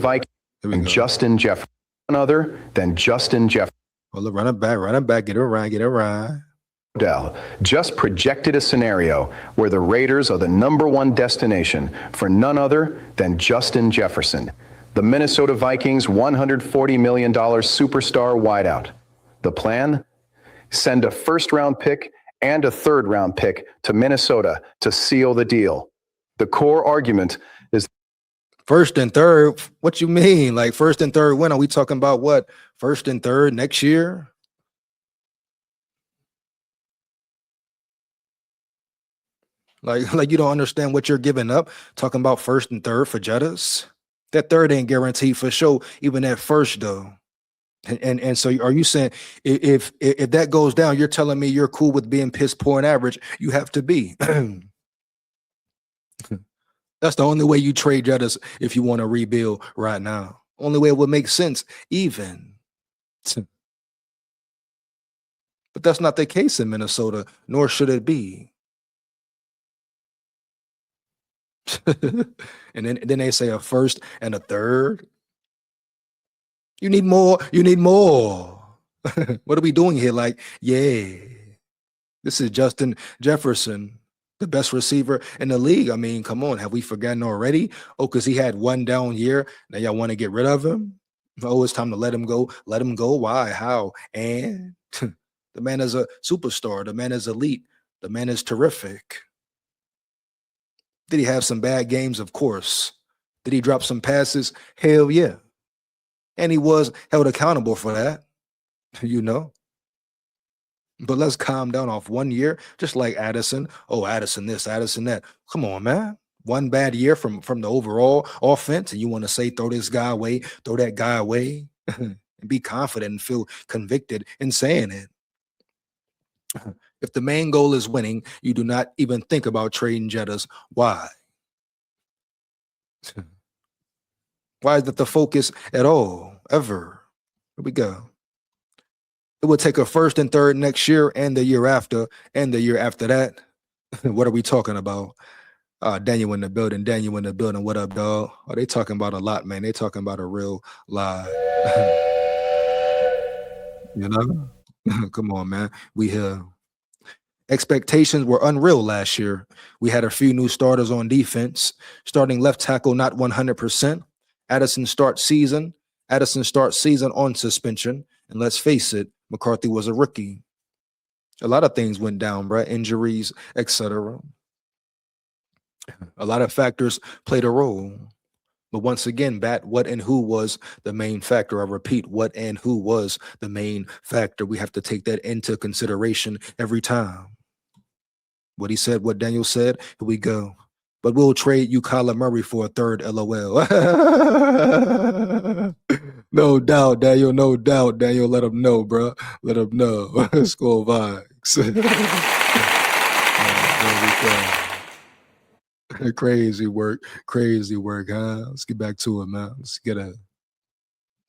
Vikings and Justin Jefferson. None other than Justin Jefferson. Well, run it back, get it right. Dell just projected a scenario where the Raiders are the #1 destination for none other than Justin Jefferson, the Minnesota Vikings' $140 million superstar wideout. The plan? Send a first-round pick and a third-round pick to Minnesota to seal the deal. The core argument is first and third. What you mean? Like first and third? When are we talking about? What first and third next year? Like you don't understand what you're giving up. Talking about first and third for Jettas. That third ain't guaranteed for sure. Even that first though. And so are you saying if that goes down, you're telling me you're cool with being piss poor and average? You have to be. That's the only way you trade Jettas if you want to rebuild right now. Only way it would make sense, even. But that's not the case in Minnesota, nor should it be. And then they say a first and a third. You need more. You need more. What are we doing here? Like, yeah, this is Justin Jefferson, the best receiver in the league. I mean, come on. Have we forgotten already? Oh, because he had one down year. Now y'all want to get rid of him? Oh, it's time to let him go. Let him go. Why? How? And the man is a superstar. The man is elite. The man is terrific. Did he have some bad games? Of course. Did he drop some passes? Hell yeah. And he was held accountable for that, you know. But let's calm down off 1 year, just like Addison. Oh, Addison this, Addison that. Come on, man. One bad year from the overall offense, and you want to say throw this guy away, throw that guy away, and be confident and feel convicted in saying it. If the main goal is winning, you do not even think about trading Jettas. Why? Why is that the focus at all, ever? Here we go. It would take a first and third next year and the year after and the year after that. What are we talking about? Daniel in the building. What up, dog? Oh, they talking about a lot, man. They talking about a real lot. You know? Come on, man. We here. Expectations were unreal last year. We had a few new starters on defense. Starting left tackle, not 100%. Addison starts season on suspension. And let's face it, McCarthy was a rookie. A lot of things went down, bro. Injuries, etc. A lot of factors played a role. But once again, what and who was the main factor? I repeat, what and who was the main factor? We have to take that into consideration every time. What he said, what Daniel said, here we go. But we'll trade you Kyler Murray for a third, LOL. No doubt, Daniel. No doubt, Daniel. Let him know, bro. Let him know. SKOL VIKES. Crazy work, huh? Let's get back to it, man. Let's get it.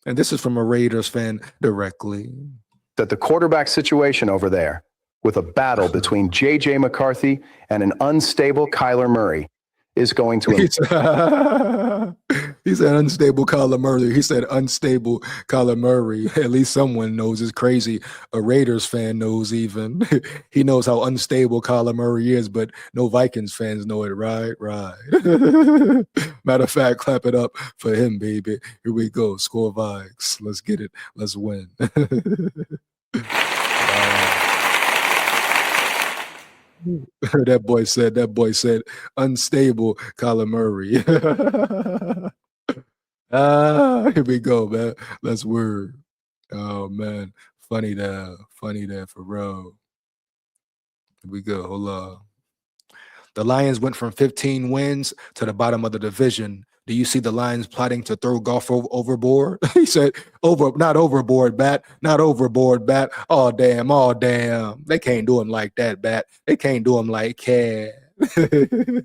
And this is from a Raiders fan directly. That the quarterback situation over there, with a battle between J.J. McCarthy and an unstable Kyler Murray, is going to... He said unstable Kyler Murray. He said unstable Kyler Murray. At least someone knows. It's crazy. A Raiders fan knows even. He knows how unstable Kyler Murray is, but no Vikings fans know it, right? Right. Matter of fact, clap it up for him, baby. Here we go. SKOL VIKES. Let's get it. Let's win. That boy said unstable Kyler Murray. Here we go, man. Let's word. Oh man, funny there for real. Here we go. Hold on. The Lions went from 15 wins to the bottom of the division. Do you see the Lions plotting to throw golf overboard? He said, not overboard, Bat. Not overboard, Bat. Oh, damn. Oh, damn. They can't do him like that, Bat. They can't do him like Cat. They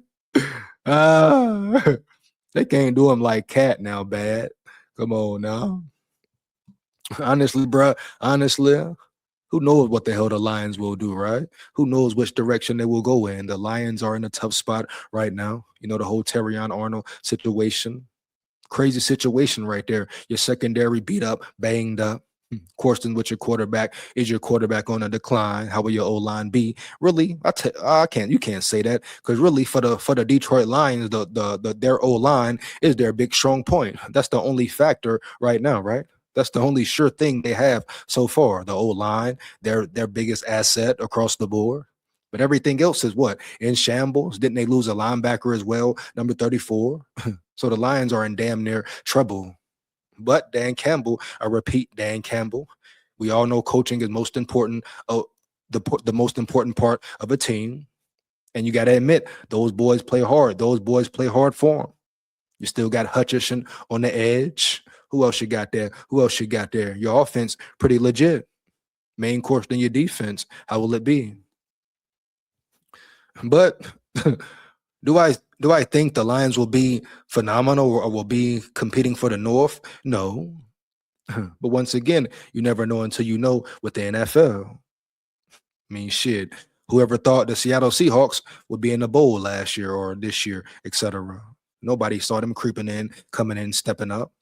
can't do him like Cat now, Bat. Come on now. Honestly, bro. Honestly, who knows what the hell the Lions will do, right? Who knows which direction they will go in? The Lions are in a tough spot right now. You know, the whole Terrion Arnold situation. Crazy situation right there. Your secondary beat up, banged up. Question with your quarterback. Is your quarterback on a decline? How will your O-line be? Really, you can't say that, because really for the Detroit Lions, their O-line is their big strong point. That's the only factor right now, right? That's the only sure thing they have so far. The O-line, their biggest asset across the board. But everything else is what? In shambles. Didn't they lose a linebacker as well? Number 34. So the Lions are in damn near trouble. But Dan Campbell, I repeat, Dan Campbell, we all know coaching is most important, the most important part of a team. And you got to admit, those boys play hard. Those boys play hard for them. You still got Hutchinson on the edge. Who else you got there? Who else you got there? Your offense, pretty legit. Main course than your defense. How will it be? But do I think the Lions will be phenomenal or will be competing for the North? No. But once again, you never know until you know with the NFL. I mean, shit. Whoever thought the Seattle Seahawks would be in the bowl last year or this year, etc. Nobody saw them creeping in, coming in, stepping up,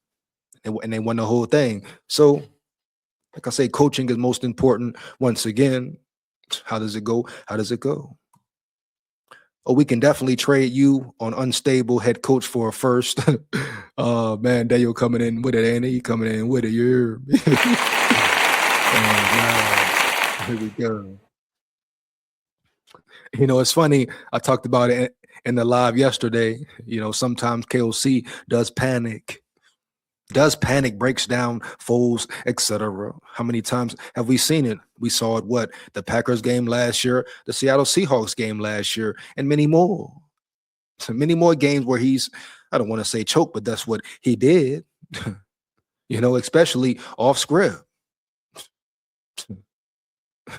and they won the whole thing. So, like I say, coaching is most important. Once again, how does it go? How does it go? Oh, we can definitely trade you on unstable head coach for a first. Oh man, Daniel coming in with it, ain't he? Coming in with it, yeah. Oh, here we go. You know, it's funny. I talked about it in the live yesterday. You know, sometimes KOC does panic. Breaks down, folds, etc. How many times have we seen it? We saw it, what? The Packers game last year, the Seattle Seahawks game last year, and many more. So many more games where he's, I don't want to say choke, but that's what he did. You know, especially off script.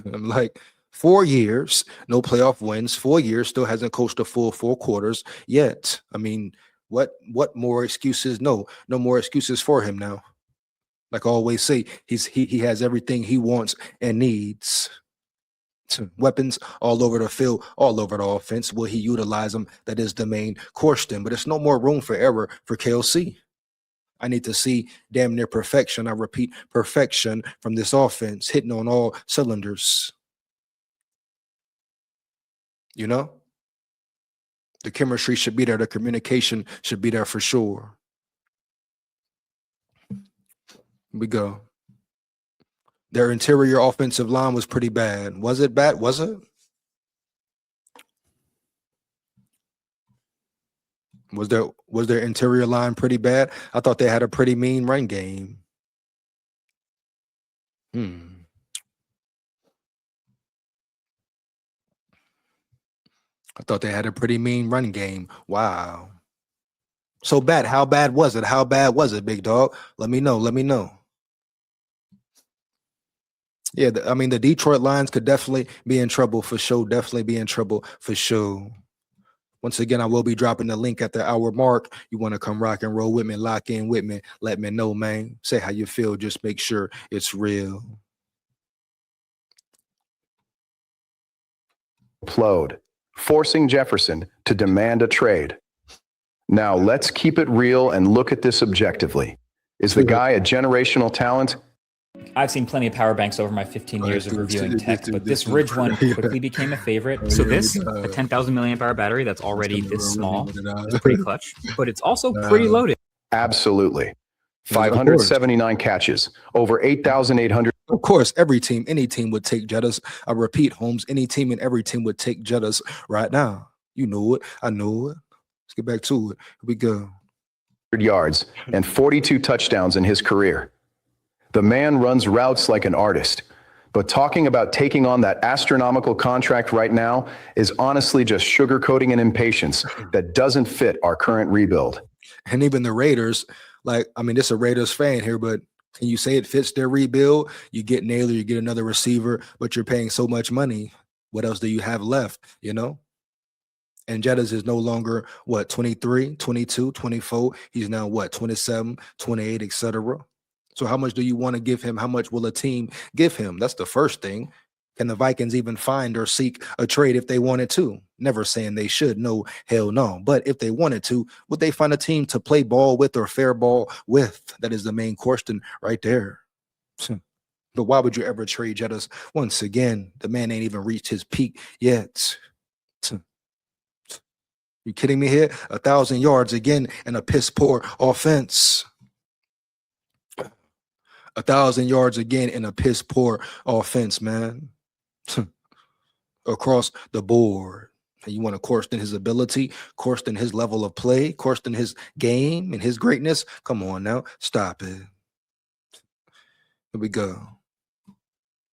I'm like, 4 years, no playoff wins, 4 years, still hasn't coached a full 4 quarters yet. I mean, what more excuses? No more excuses for him now. Like I always say, he has everything he wants and needs. Weapons all over the field, all over the offense. Will he utilize them? That is the main question. But there's no more room for error for KLC. I need to see damn near perfection. I repeat, perfection from this offense, hitting on all cylinders. You know? The chemistry should be there. The communication should be there for sure. Here we go. Their interior offensive line was pretty bad. Was it bad? Was it? Was their interior line pretty bad? I thought they had a pretty mean run game. I thought they had a pretty mean run game. Wow. So bad. How bad was it? How bad was it, big dog? Let me know. Let me know. Yeah, I mean, the Detroit Lions could definitely be in trouble for sure. Definitely be in trouble for sure. Once again, I will be dropping the link at the hour mark. You want to come rock and roll with me, lock in with me, let me know, man. Say how you feel. Just make sure it's real. Implode, forcing Jefferson to demand a trade. Now, let's keep it real and look at this objectively. Is the guy a generational talent? I've seen plenty of power banks over my 15 years of reviewing tech, but this Ridge one quickly became a favorite. So this, a 10,000 milliamp hour battery that's already this small, is pretty clutch, but it's also pretty loaded. Absolutely. 579 catches, over 8,800. Of course, every team, any team would take Jettas. I repeat, Holmes, any team and every team would take Jettas right now. You know it. I know it. Let's get back to it. Here we go. Yards and 42 touchdowns in his career. The man runs routes like an artist. But talking about taking on that astronomical contract right now is honestly just sugarcoating an impatience that doesn't fit our current rebuild. And even the Raiders, like, I mean, this is a Raiders fan here, but can you say it fits their rebuild? You get Naylor, you get another receiver, but you're paying so much money. What else do you have left, you know? And Jettas is no longer, what, 23, 22, 24. He's now, what, 27, 28, etc. So how much do you want to give him? How much will a team give him? That's the first thing. Can the Vikings even find or seek a trade if they wanted to? Never saying they should. No, hell no. But if they wanted to, would they find a team to play ball with or fair ball with? That is the main question right there. But why would you ever trade Jettas? Once again, the man ain't even reached his peak yet. You kidding me here? 1,000 yards again and a piss poor offense. 1,000 yards again in a piss poor offense, man. Across the board. And you want to question his ability, question his level of play, question his game and his greatness? Come on now. Stop it. Here we go.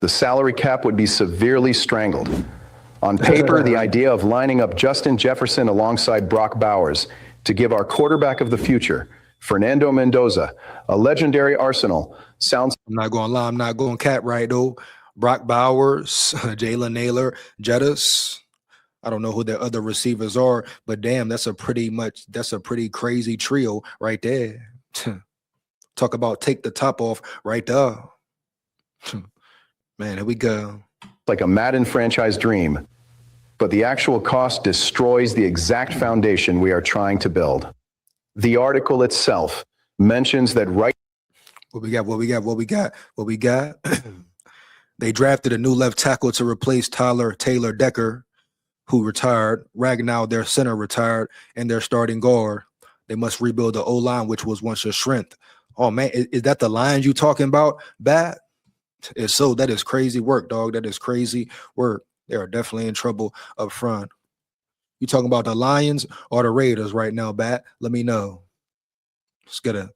The salary cap would be severely strangled. On paper, the idea of lining up Justin Jefferson alongside Brock Bowers to give our quarterback of the future, Fernando Mendoza, a legendary arsenal, sounds... I'm not going to lie. I'm not going cat right, though. Brock Bowers, Jalen Naylor, Jettas. I don't know who their other receivers are, but damn, that's a pretty crazy trio right there. Talk about take the top off right there. Man, here we go. Like a Madden franchise dream, but the actual cost destroys the exact foundation we are trying to build. The article itself mentions that What we got? They drafted a new left tackle to replace Tyler Taylor Decker, who retired. Ragnow, their center, retired, and their starting guard. They must rebuild the O-line, which was once a strength. Oh, man, is that the line you talking about, Bat? If so, that is crazy work, dog. That is crazy work. They are definitely in trouble up front. You talking about the Lions or the Raiders right now, Bat? Let me know. Let's get a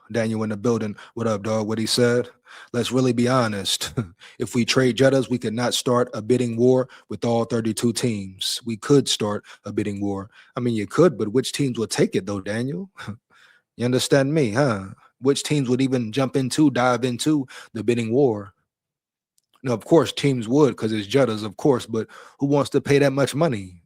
Daniel in the building. What up, dog? What he said? Let's really be honest. If we trade Jettas, we could not start a bidding war with all 32 teams. We could start a bidding war. I mean, you could, but which teams would take it, though, Daniel? You understand me, huh? Which teams would even dive into the bidding war? Now, of course, teams would because it's Jettas, of course, but who wants to pay that much money?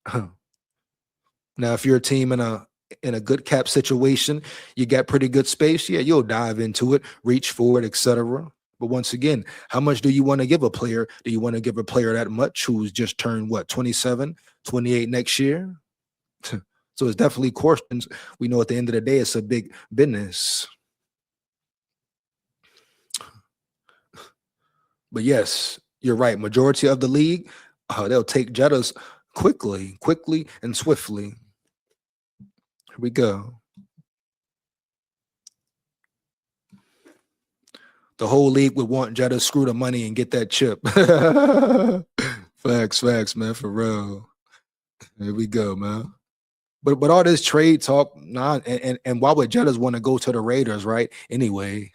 Now, if you're a team in a good cap situation, you got pretty good space, yeah, you'll dive into it, reach for it, etc. But once again, how much do you want to give a player? Do you want to give a player that much who's just turned, 27, 28 next year? So it's definitely questions. We know at the end of the day, it's a big business. But yes, you're right. Majority of the league, they'll take Jettas quickly and swiftly. Here we go. The whole league would want Jettas screw the money and get that chip. Facts, man, for real. Here we go, man. But all this trade talk, and why would Jettas want to go to the Raiders, right? Anyway,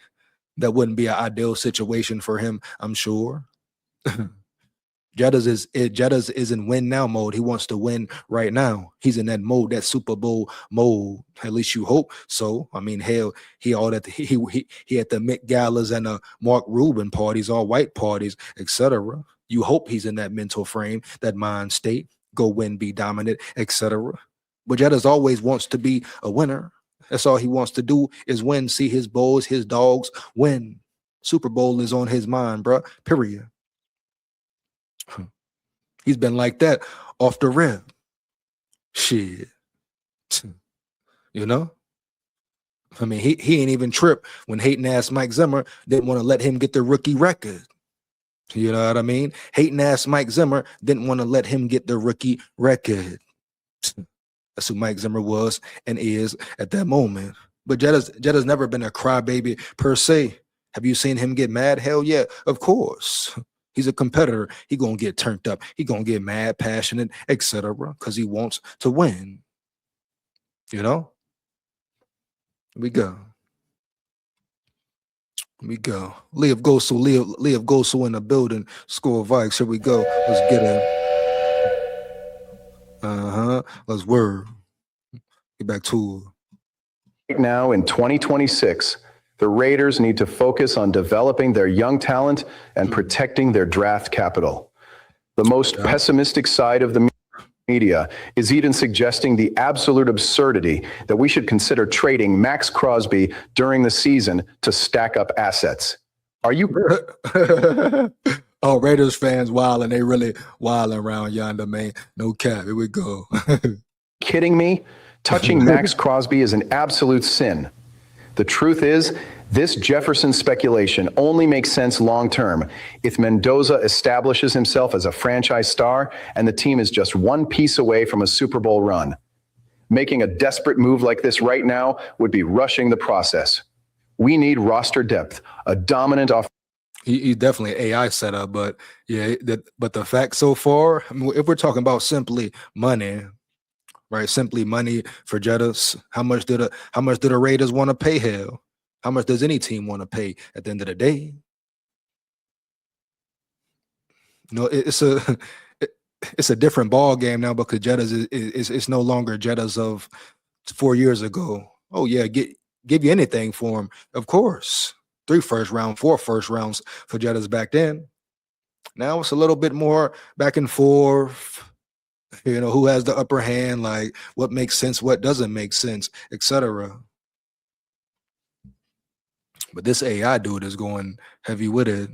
that wouldn't be an ideal situation for him, I'm sure. Jettas is in win now mode. He wants to win right now. He's in that mode, that Super Bowl mode. At least you hope so. I mean, hell, he at the Mick Galas and the Mark Rubin parties, all white parties, etc. You hope he's in that mental frame, that mind state, go win, be dominant, etc. But Jettas always wants to be a winner. That's all he wants to do is win, see his boys, his dogs win. Super Bowl is on his mind, bro. Period. He's been like that off the rip. Shit. You know? I mean, he ain't even tripped when hating ass Mike Zimmer didn't want to let him get the rookie record. You know what I mean? Hating ass Mike Zimmer didn't want to let him get the rookie record. That's who Mike Zimmer was and is at that moment. But Jettas never been a crybaby per se. Have you seen him get mad? Hell yeah, of course. He's a competitor. He gonna get turned up. He gonna get mad, passionate, etc. because he wants to win. You know? We go. Leah Gosu in the building. SKOL Vikes. Here we go. Let's get it. Let's word. Get back to it. Right now in 2026, the Raiders need to focus on developing their young talent and protecting their draft capital. The most pessimistic side of the media is even suggesting the absolute absurdity that we should consider trading Max Crosby during the season to stack up assets. Are you? Oh, Raiders fans wilding. They really wilding around yonder, man. No cap. Here we go. Kidding me? Touching Max Crosby is an absolute sin. The truth is, this Jefferson speculation only makes sense long-term if Mendoza establishes himself as a franchise star and the team is just one piece away from a Super Bowl run. Making a desperate move like this right now would be rushing the process. We need roster depth, a dominant off. He's definitely AI setup, but yeah, but the fact so far, I mean, if we're talking about simply money, right? Simply money for Jettas. How much do the Raiders want to pay? Hell, how much does any team want to pay at the end of the day? You know, it's a different ball game now because Jettas is no longer Jettas of 4 years ago. Oh yeah, give you anything for him, of course. 3 first round, 4 first rounds for Jettas back then. Now it's a little bit more back and forth. You know, who has the upper hand, like what makes sense, what doesn't make sense, etc. But this AI dude is going heavy with it.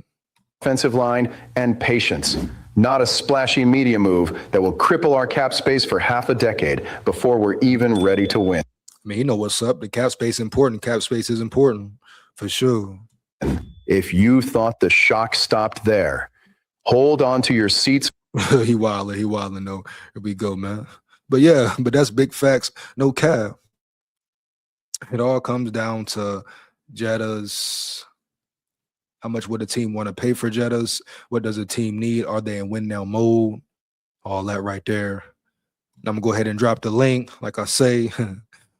Offensive line and patience, not a splashy media move that will cripple our cap space for half a decade before we're even ready to win. I mean, you know what's up. The cap space important. Cap space is important for sure. If you thought the shock stopped there, hold on to your seats. he wilding though. Here we go, man. But yeah, but that's big facts. No cap. It all comes down to Jettas. How much would a team want to pay for Jettas? What does a team need? Are they in win now mode? All that right there. I'm gonna go ahead and drop the link. Like I say,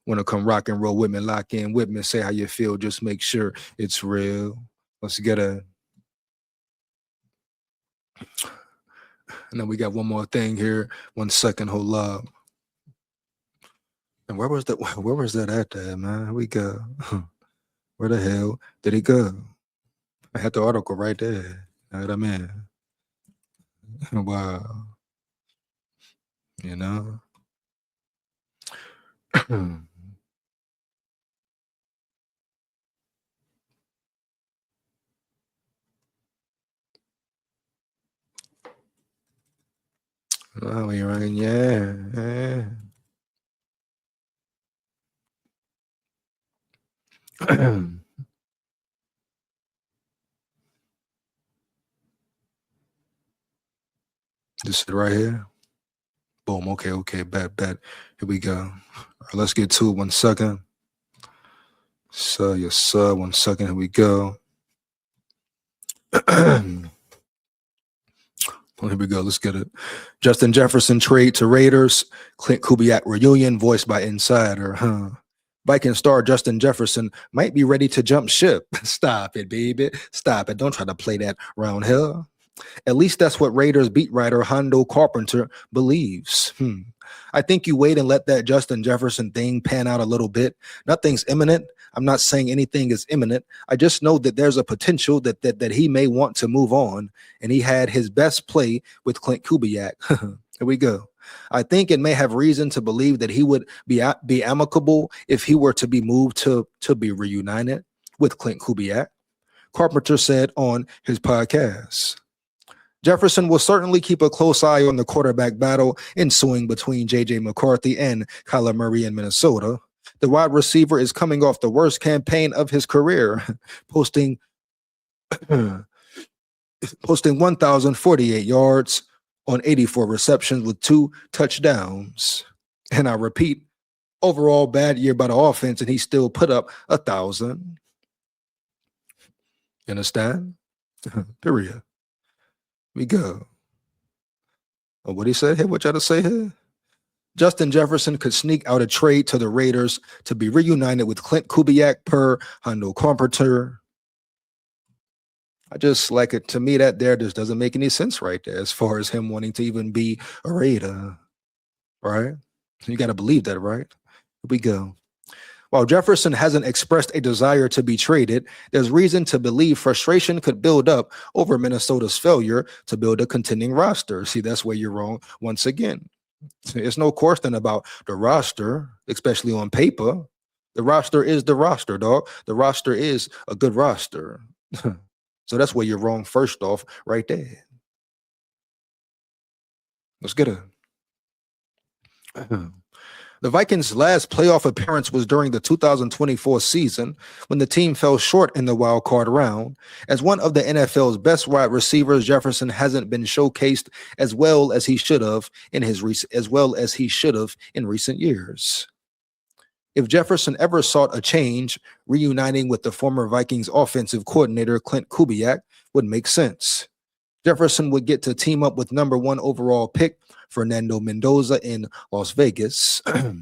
want to come rock and roll with me, lock in with me, say how you feel. Just make sure it's real. Let's get it. And then we got one more thing here. 1 second, hold up. And where was that at there, man? Here we go. Where the hell did it go? I had the article right there. You know what I mean? Wow. You know? Oh, you're right. Yeah. This is right here. Boom. Okay. Bet. Here we go. All right, let's get to it. 1 second. So, yes, sir. 1 second. Here we go. Here we go. Let's get it. Justin Jefferson trade to Raiders. Clint Kubiak reunion voiced by Insider. Viking star Justin Jefferson might be ready to jump ship. Stop it, baby. Stop it. Don't try to play that round here. At least that's what Raiders beat writer Hondo Carpenter believes. I think you wait and let that Justin Jefferson thing pan out a little bit. Nothing's imminent. I'm not saying anything is imminent. I just know that there's a potential that he may want to move on, and he had his best play with Clint Kubiak. Here we go. I think it may have reason to believe that he would be amicable if he were to be moved to be reunited with Clint Kubiak, Carpenter said on his podcast. Jefferson will certainly keep a close eye on the quarterback battle ensuing between J.J. McCarthy and Kyler Murray in Minnesota. The wide receiver is coming off the worst campaign of his career, posting 1,048 yards on 84 receptions with 2 touchdowns. And I repeat, overall bad year by the offense, and he still put up 1,000. You understand? Period. We go. Oh, what he said here? What y'all to say here? Justin Jefferson could sneak out a trade to the Raiders to be reunited with Clint Kubiak per Hondo Carpenter. I just like it. To me, that there just doesn't make any sense right there as far as him wanting to even be a Raider, right? You got to believe that, right? Here we go. While Jefferson hasn't expressed a desire to be traded, there's reason to believe frustration could build up over Minnesota's failure to build a contending roster. See, that's where you're wrong once again. It's no question about the roster, especially on paper. The roster is the roster, dog. The roster is a good roster. So that's where you're wrong first off right there. Let's get it. The Vikings' last playoff appearance was during the 2024 season when the team fell short in the wild card round. As one of the NFL's best wide receivers, Jefferson hasn't been showcased as well as he should have in recent years. If Jefferson ever sought a change, reuniting with the former Vikings offensive coordinator Clint Kubiak would make sense. Jefferson would get to team up with number 1 overall pick Fernando Mendoza in Las Vegas. Here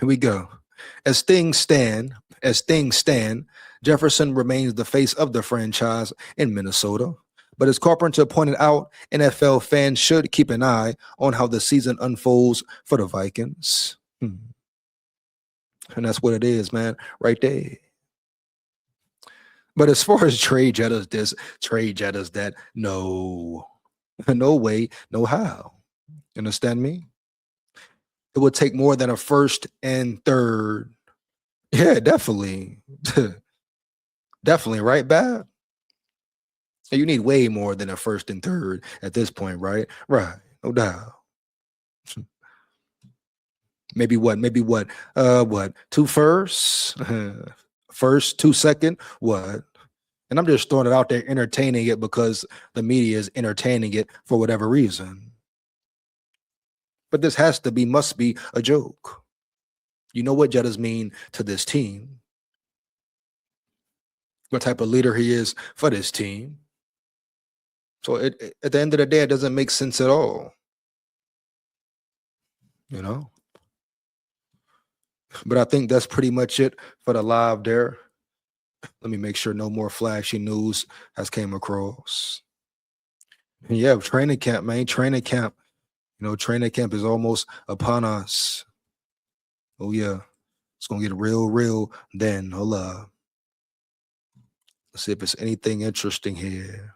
we go. As things stand, Jefferson remains the face of the franchise in Minnesota. But as Carpenter pointed out, NFL fans should keep an eye on how the season unfolds for the Vikings. And that's what it is, man, right there. But as far as trade Jettas this, trade Jettas that, no way, no how. You understand me? It would take more than a first and third. Yeah, definitely. Definitely, right, Bab? You need way more than a first and third at this point, right? Right, no doubt. Maybe what? 2 firsts? First, 2 second? What? And I'm just throwing it out there, entertaining it because the media is entertaining it for whatever reason. But this must be a joke. You know what Jettas mean to this team. What type of leader he is for this team. So at the end of the day, it doesn't make sense at all. You know? But I think that's pretty much it for the live there. Let me make sure no more flashy news has came across. And yeah, training camp, man. Training camp. You know, training camp is almost upon us. Oh, yeah. It's going to get real then. Hold up. Let's see if there's anything interesting here.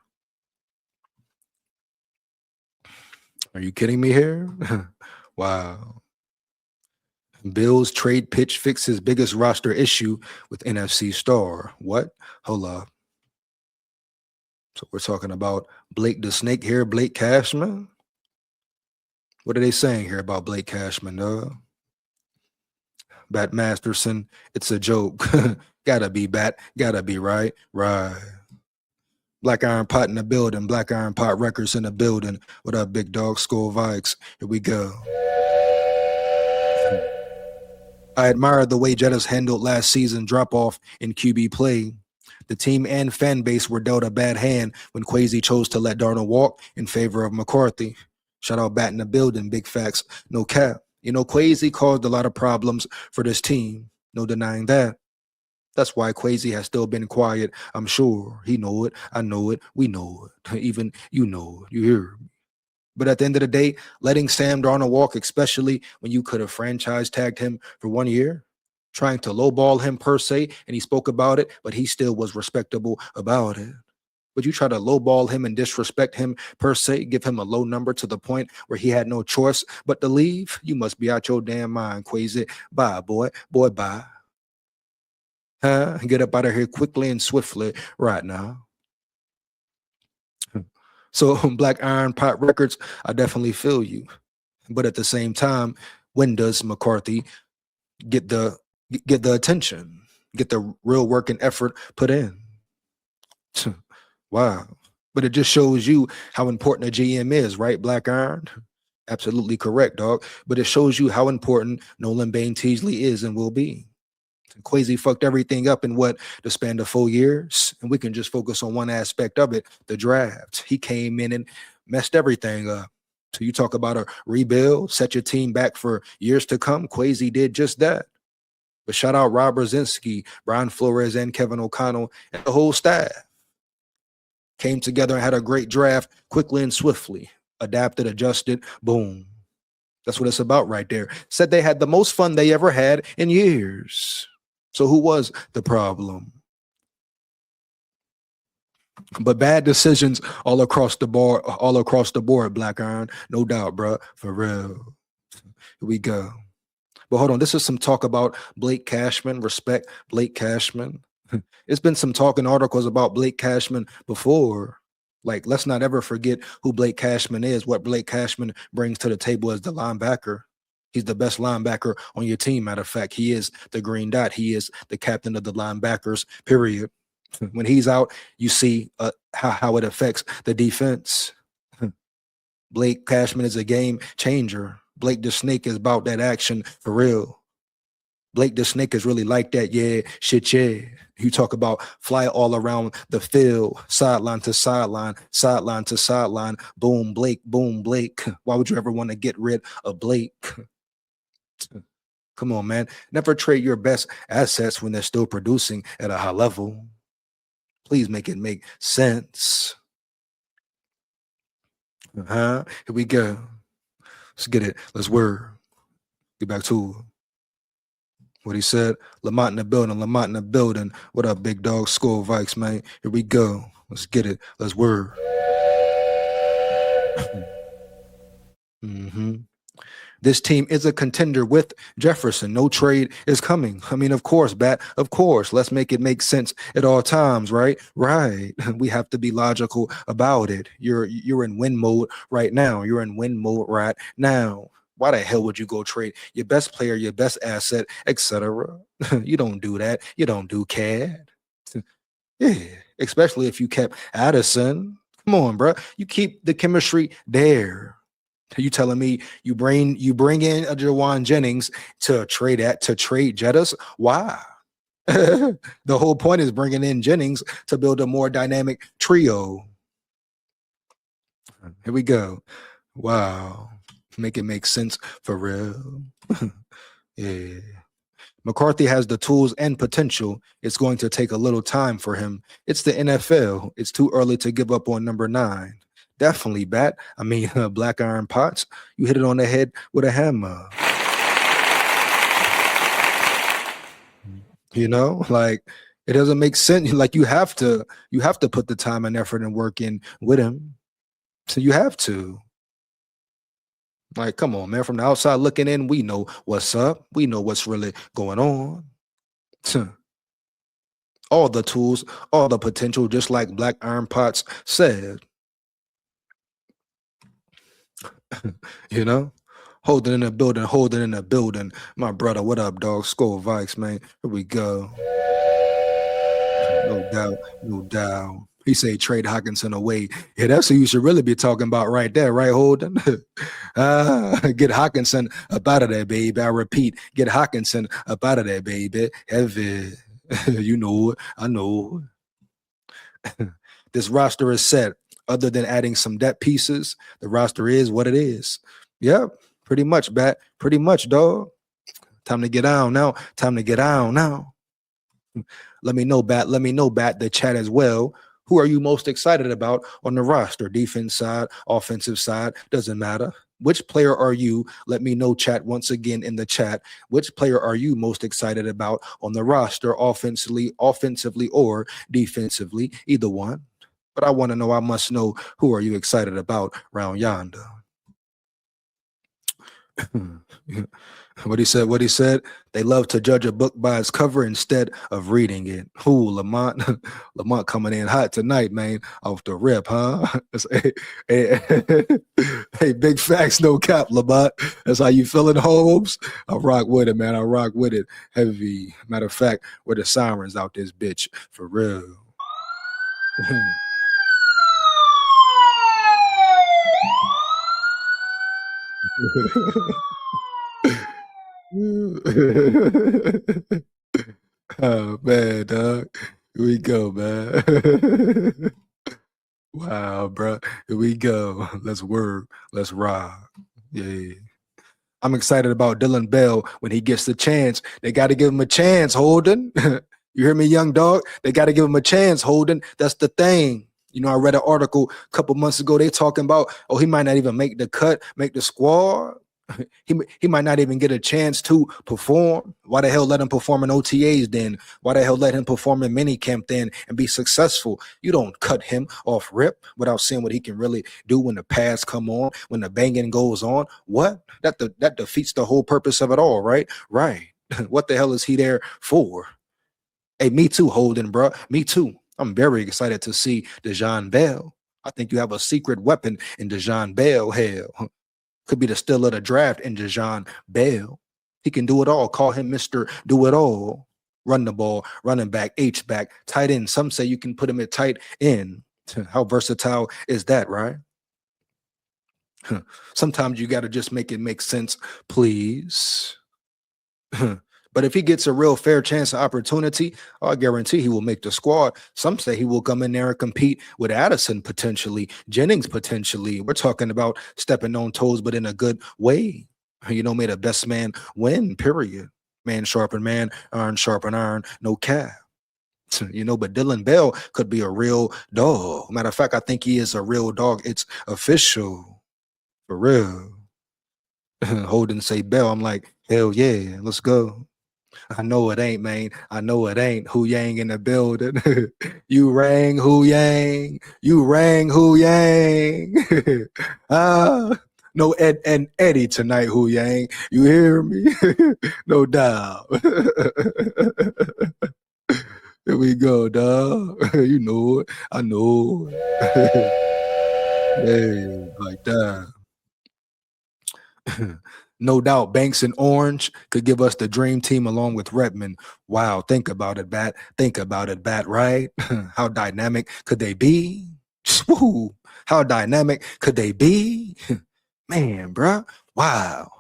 Are you kidding me here? Wow. Bills trade pitch fixes biggest roster issue with NFC star. What? Hold up. So we're talking about Blake the Snake here, Blake Cashman. What are they saying here about Blake Cashman? Bat Masterson, it's a joke. Gotta be, Bat. Gotta be, right? Right. Black Iron Pot in the building. Black Iron Pot Records in the building. What up, big dog? SKOL VIKES. Here we go. I admired the way Jettas handled last season drop-off in QB play. The team and fan base were dealt a bad hand when Kwesi chose to let Darnold walk in favor of McCarthy. Shout out Bat in the building, big facts, no cap. You know, Kwesi caused a lot of problems for this team, no denying that. That's why Kwesi has still been quiet, I'm sure. He know it, I know it, we know it. Even you know it, you hear me. But at the end of the day, letting Sam Darnold walk, especially when you could have franchise tagged him for 1 year, trying to lowball him per se, and he spoke about it, but he still was respectable about it. But you try to lowball him and disrespect him per se, give him a low number to the point where he had no choice but to leave, you must be out your damn mind, Kwesi. Bye, boy, bye. Get up out of here quickly and swiftly right now. So Black Iron Pot Records, I definitely feel you. But at the same time, when does McCarthy get the attention, get the real work and effort put in? Wow. But it just shows you how important a GM is, right, Black Iron? Absolutely correct, dog. But it shows you how important Nolan Bain Teasley is and will be. Kwesi fucked everything up in the span of 4 years, and we can just focus on one aspect of it, the draft. He came in and messed everything up. So you talk about a rebuild, set your team back for years to come. Kwesi did just that. But shout out Rob Brzezinski, Brian Flores, and Kevin O'Connell, and the whole staff. Came together and had a great draft quickly and swiftly. Adapted, adjusted, boom. That's what it's about right there. Said they had the most fun they ever had in years. So who was the problem? But bad decisions all across the board, Black Iron. No doubt, bro. For real. Here we go. But hold on. This is some talk about Blake Cashman. Respect Blake Cashman. It's been some talk in articles about Blake Cashman before. Like, let's not ever forget who Blake Cashman is, what Blake Cashman brings to the table as the linebacker. He's the best linebacker on your team. Matter of fact, he is the green dot. He is the captain of the linebackers, period. When he's out, you see how it affects the defense. Blake Cashman is a game changer. Blake the Snake is about that action for real. Blake the Snake is really like that. Yeah, shit, yeah. You talk about fly all around the field, sideline to sideline, sideline to sideline. Boom, Blake, boom, Blake. Why would you ever want to get rid of Blake? Come on, man. Never trade your best assets when they're still producing at a high level. Please make it make sense. Here we go. Let's get it. Let's word. Get back to what he said. Lamont in the building. Lamont in the building. What up, big dog? SKOL Vikes, man. Here we go. Let's get it. Let's word. This team is a contender with Jefferson. No trade is coming. I mean, of course, Bat. Of course. Let's make it make sense at all times, right? Right. We have to be logical about it. You're in win mode right now. You're in win mode right now. Why the hell would you go trade your best player, your best asset, etc.? You don't do that. You don't do CAD. Yeah, especially if you kept Addison. Come on, bro. You keep the chemistry there. You telling me you bring in a Jawan Jennings to trade Jettas? Why? The whole point is bringing in Jennings to build a more dynamic trio. Here we go. Wow. Make it make sense for real. Yeah. McCarthy has the tools and potential. It's going to take a little time for him. It's the NFL. It's too early to give up on number 9. Definitely, Bat. I mean, Black Iron Potts, you hit it on the head with a hammer. You know, like, it doesn't make sense. Like, you have to put the time and effort and work in with him. So you have to. Like, come on, man. From the outside looking in, we know what's up. We know what's really going on. All the tools, all the potential, just like Black Iron Potts said. You know, holding in the building, my brother. What up, dog? SKOL Vikes, man. Here we go. No doubt. He say trade Hockenson away. Yeah, that's who you should really be talking about right there, right, Holden? Get Hockenson up out of there, baby. I repeat, get Hockenson up out of there, baby. Heavy. You know it. I know. This roster is set. Other than adding some depth pieces, the roster is what it is. Yep, pretty much, Bat. Pretty much, dog. Time to get out now. Time to get out now. Let me know, Bat. Let me know, Bat, the chat as well. Who are you most excited about on the roster? Defense side, offensive side, doesn't matter. Which player are you? Let me know, chat, once again in the chat. Which player are you most excited about on the roster, offensively or defensively? Either one. But I want to know, I must know, who are you excited about round yonder? What he said, they love to judge a book by its cover instead of reading it. Ooh, Lamont coming in hot tonight, man, off the rip, huh? Hey, big facts, no cap, Lamont. That's how you feeling, Holmes? I rock with it, man. I rock with it. Heavy. Matter of fact, where the sirens out this bitch, for real. Oh man, dog. Here we go, man. Wow, bro. Here we go. Let's work. Let's rock. Yeah. I'm excited about Dylan Bell when he gets the chance. They got to give him a chance, Holden. You hear me, young dog? They got to give him a chance, Holden. That's the thing. You know, I read an article a couple months ago. They talking about, oh, he might not even make the cut, make the squad. He might not even get a chance to perform. Why the hell let him perform in OTAs then? Why the hell let him perform in minicamp then and be successful? You don't cut him off rip without seeing what he can really do when the pads come on, when the banging goes on. What? That defeats the whole purpose of it all, right? Right. What the hell is he there for? Hey, me too, Holden, bro. Me too. I'm very excited to see DeJon Bell. I think you have a secret weapon in Dejon Bell. Hell, could be the steal of the draft in Dejon Bell. He can do it all. Call him Mr. Do It All. Run the ball, running back, H-back, tight end. Some say you can put him at tight end. How versatile is that, right? Sometimes you got to just make it make sense, please. But if he gets a real fair chance of opportunity, I guarantee he will make the squad. Some say he will come in there and compete with Addison potentially, Jennings potentially. We're talking about stepping on toes, but in a good way. You know, may the best man win, period. Man sharpen man, iron sharpen iron, no cap. You know, but Dylan Bell could be a real dog. Matter of fact, I think he is a real dog. It's official. For real. Holden say Bell. I'm like, hell yeah, let's go. I know it ain't, man. I know it ain't. Hu Yang in the building. You rang Hu Yang. You rang Hu Yang. No Ed and Eddie tonight, Hu Yang. You hear me? No doubt. Here we go, dog. You know it. I know it. Hey, like that. No doubt Banks and Orange could give us the dream team along with Redmond. Wow, think about it, Bat. Think about it, Bat, right? How dynamic could they be? Woo, how dynamic could they be? Man, bruh, wow.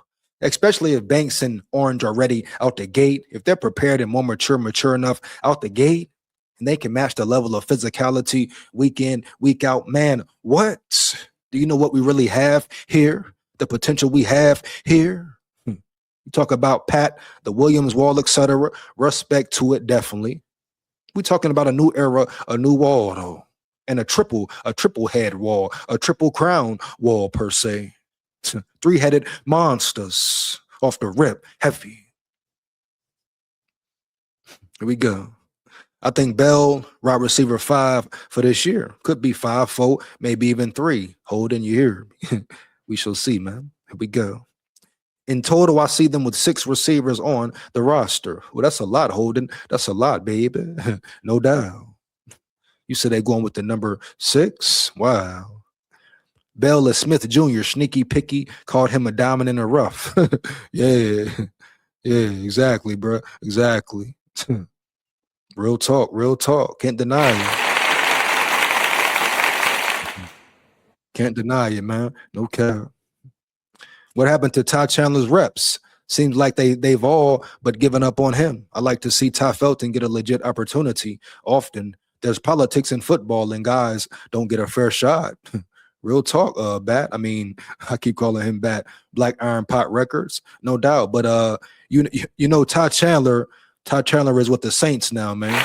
Especially if Banks and Orange are ready out the gate, if they're prepared and more mature enough out the gate, and they can match the level of physicality week in, week out. Man, what? Do you know what we really have here? The potential we have here? You talk about Pat, the Williams wall, etc. Respect to it, definitely. We're talking about a new era, a new wall, though. And a triple head wall, a triple crown wall, per se. Three-headed monsters off the rip, heavy. Here we go. I think Bell, wide receiver 5 for this year. Could be 5, 4, maybe even 3. Holden, you hear me? We shall see, man. Here we go. In total, I see them with 6 receivers on the roster. Well, that's a lot, Holden. That's a lot, baby. No doubt. You said they're going with the number 6? Wow. Bell is Smith Jr., sneaky picky, called him a diamond in the rough. Yeah, exactly, bro. Exactly. Real talk. Can't deny it. Can't deny it, man. No cap. What happened to Ty Chandler's reps? Seems like they've all but given up on him. I like to see Ty Felton get a legit opportunity. Often there's politics in football and guys don't get a fair shot. Real talk, Bat. I mean, I keep calling him Bat. Black Iron Pot Records, no doubt. But you know, Ty Chandler is with the Saints now, man.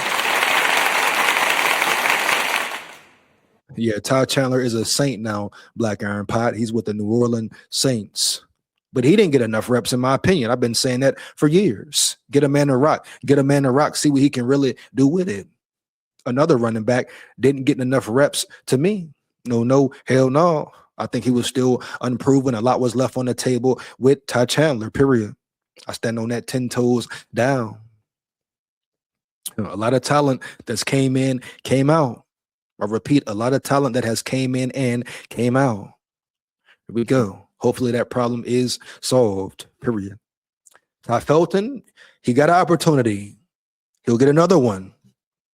Yeah, Ty Chandler is a Saint now, Black Iron Pot. He's with the New Orleans Saints. But he didn't get enough reps, in my opinion. I've been saying that for years. Get a man to rock. Get a man to rock. See what he can really do with it. Another running back didn't get enough reps to me. No, hell no. I think he was still unproven. A lot was left on the table with Ty Chandler, period. I stand on that 10 toes down. A lot of talent that's came in, came out. I repeat, a lot of talent that has came in and came out. Here we go. Hopefully that problem is solved, period. Ty Felton, he got an opportunity. He'll get another one.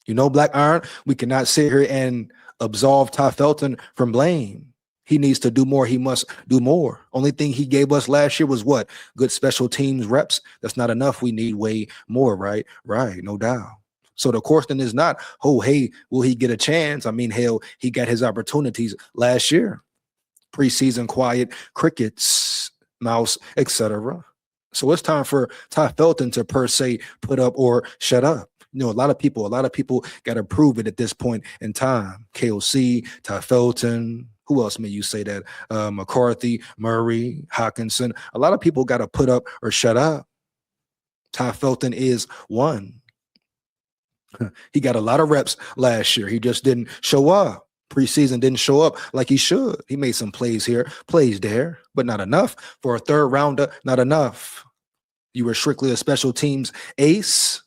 You know, Black Iron, we cannot sit here and absolve Ty Felton from blame. He needs to do more. He must do more. Only thing he gave us last year was what? Good special teams reps. That's not enough. We need way more, right? Right, no doubt. So the question is not, oh, hey, will he get a chance? I mean, hell, he got his opportunities last year. Preseason quiet, crickets, mouse, etc. So it's time for Ty Felton to per se put up or shut up. You know, a lot of people got to prove it at this point in time. KOC, Ty Felton, who else may you say that? McCarthy, Murray, Hawkinson. A lot of people got to put up or shut up. Ty Felton is one. He got a lot of reps last year. He just didn't show up. Preseason didn't show up like he should. He made some plays here, plays there, but not enough. For a third rounder, not enough. You were strictly a special teams ace.